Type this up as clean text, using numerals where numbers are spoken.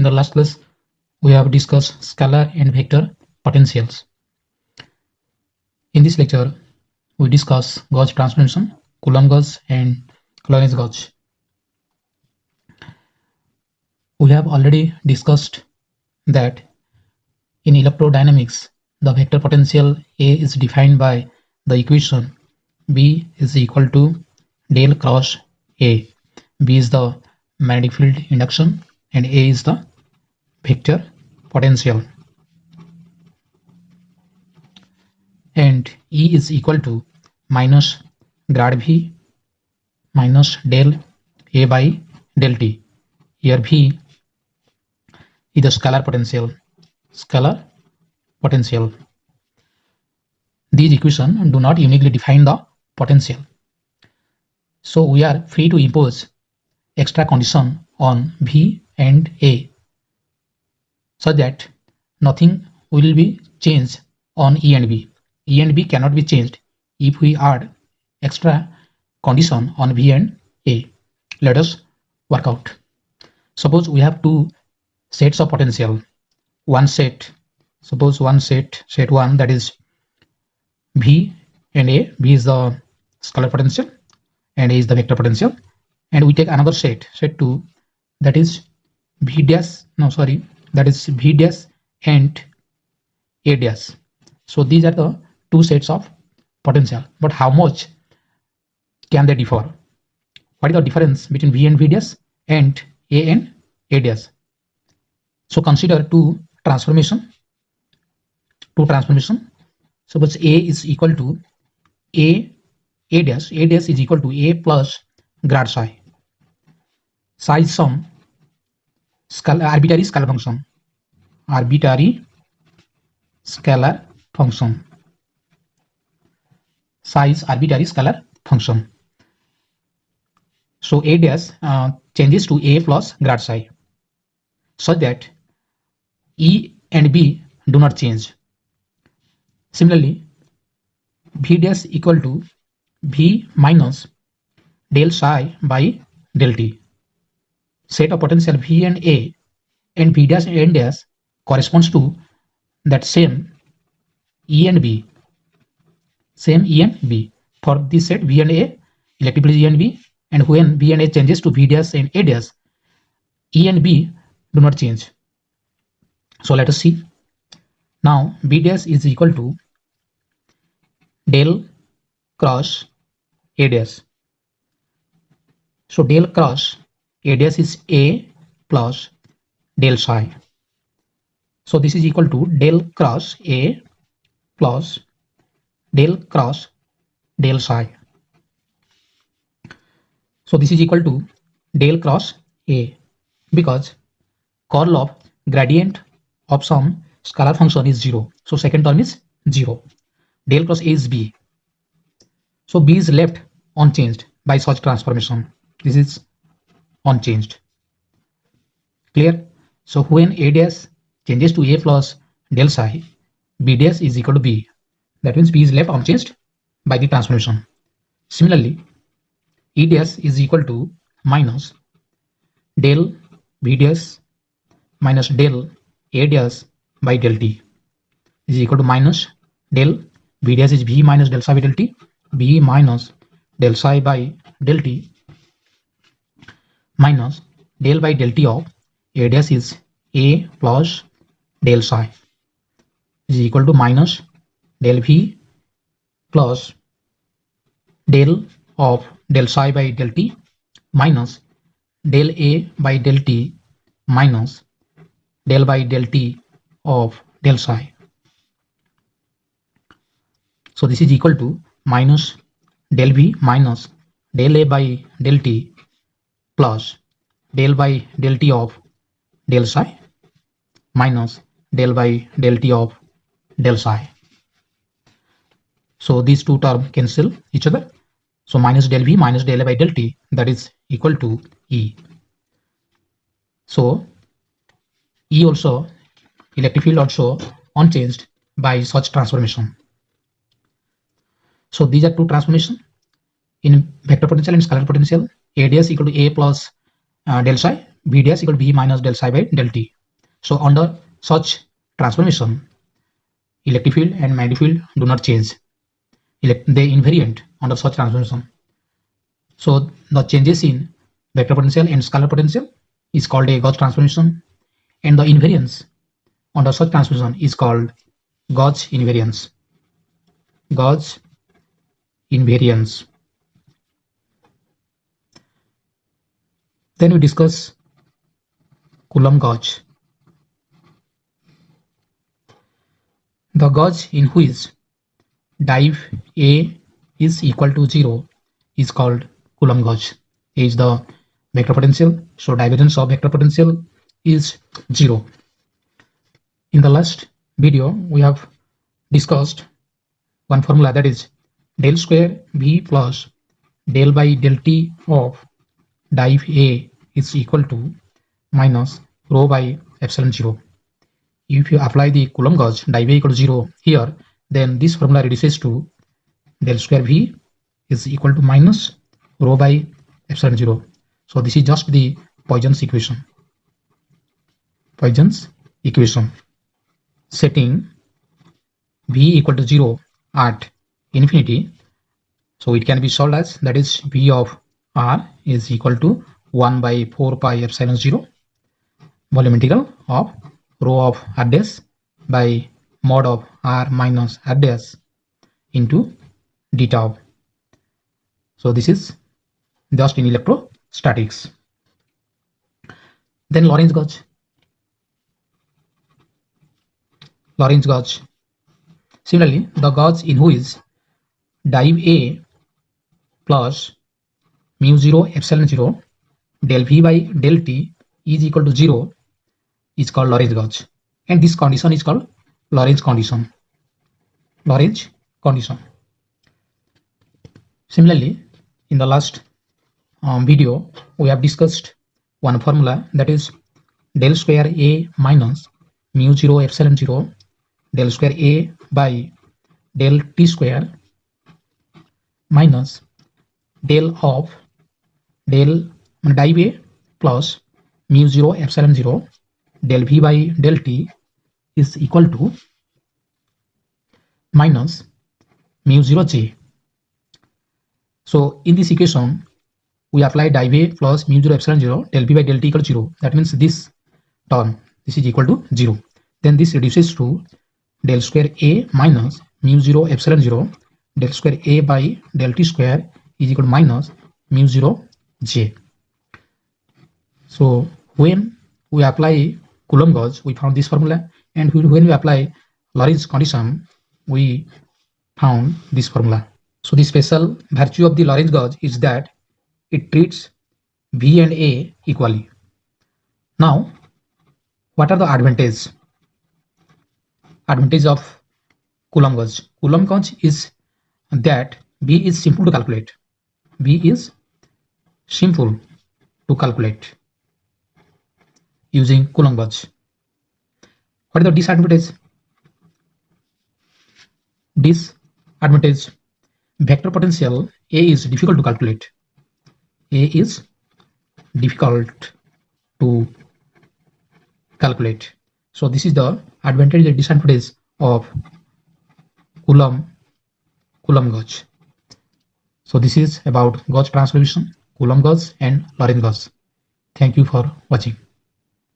In the last class, we have discussed scalar and vector potentials. In this lecture, we discuss gauge transformation, Coulomb gauge and Lorentz gauge. We have already discussed that in electrodynamics, the vector potential A is defined by the equation B is equal to del cross A. B is the magnetic field induction and A is the vector potential. And E is equal to minus grad V minus del A by del T. Here V is the scalar potential. These equations do not uniquely define the potential. So we are free to impose extra condition on V and A so that nothing will be changed on E and B. E and B cannot be changed if we add extra condition on V and A. Let us work out. Suppose we have two sets of potential. One set, suppose one set 1, that is V and A. V is the scalar potential and A is the vector potential. And we take another set 2, that is V dash and A dash. So these are the two sets of potential. But how much can they differ? What is the difference between V and V dash and A dash? So consider two transformation. Suppose A is equal to A dash. A dash is equal to A plus grad psi. Psi is some arbitrary scalar function. Psi is arbitrary scalar function. So A dash changes to A plus grad psi, so that E and B do not change. Similarly, V dash equal to V minus del psi by del T. Set of potential V and A and V dash and N dash corresponds to that same E and B. For this set V and A, electric field is E and B, and when V and A changes to V dash and A dash, E and B do not change. So let us see. Now B dash is equal to del cross A dash. So del cross A dash is A plus del psi. So this is equal to del cross A plus del cross del psi. So this is equal to del cross A, because curl of gradient of some scalar function is 0. So second term is 0. Del cross A is B. So B is left unchanged by such transformation. This is unchanged. Clear? So when A dash changes to A plus del psi, B dash is equal to B. That means B is left unchanged by the transformation. Similarly, E dash is equal to minus del V dash minus del A dash by del T is equal to minus del V dash is V minus del psi by del T, V minus del psi by del T minus del by del T of A dash is A plus del psi is equal to minus del V plus del of del psi by del T minus del A by del T minus del by del T of del psi. So this is equal to minus del V minus del A by del T plus del by del T of del psi minus del by del T of del psi. So these two terms cancel each other. So minus del V minus del A by del T, that is equal to E. So E also, electric field also unchanged by such transformation. So these are two transformations in vector potential and scalar potential. A dash equal to A plus del psi V dash equal to V minus del psi by del T. So under such transformation, electric field and magnetic field do not change. They invariant under such transformation. So the changes in vector potential and scalar potential is called a Gauss transformation, and the invariance under such transformation is called Gauss invariance. Gauss invariance. Then we discuss Coulomb-Gauss. The gauge in which div A is equal to 0 is called Coulomb gauge. A is the vector potential, so divergence of vector potential is 0. In the last video, we have discussed one formula, that is del square V plus del by del T of div A is equal to minus rho by epsilon 0. If you apply the Coulomb gauge div A equal to 0 here, then this formula reduces to del square V is equal to minus rho by epsilon 0. So this is just the Poisson's equation. Poisson's equation. Setting V equal to 0 at infinity, so it can be solved as, that is V of R is equal to 1 by 4 pi epsilon 0 volume integral of rho of R dash by mod of R minus R dash into d tau. So this is just in electrostatics. Then Lorentz gauge. Lorentz gauge. Similarly, the gauge in which div A plus mu 0 epsilon 0 del V by del T is equal to 0 is called Lorentz gauge, and this condition is called Lorentz condition. Lorentz condition. Similarly, in the last video, we have discussed one formula, that is del square A minus mu 0 epsilon 0 del square A by del T square minus del of del div A plus mu 0 epsilon 0 del V by del T is equal to minus mu 0 J. So in this equation, we apply div A plus mu 0 epsilon 0 del V by del T equal to 0. That means this term, this is equal to 0. Then this reduces to del square A minus mu 0 epsilon 0 del square A by del T square is equal to minus mu 0 J. So when we apply Coulomb gauge, we found this formula, and when we apply Lorentz condition, we found this formula. So the special virtue of the Lorentz gauge is that it treats V and A equally. Now, what are the advantages? Advantage of Coulomb gauge. Coulomb gauge is that V is simple to calculate. V is simple to calculate using Coulomb gauge. What is the disadvantage? Disadvantage. Vector potential A is difficult to calculate. A is difficult to calculate. So this is the advantage and disadvantage of Coulomb gauge. So this is about gauge transformation, Coulomb gauge and Lorentz gauge. Thank you for watching.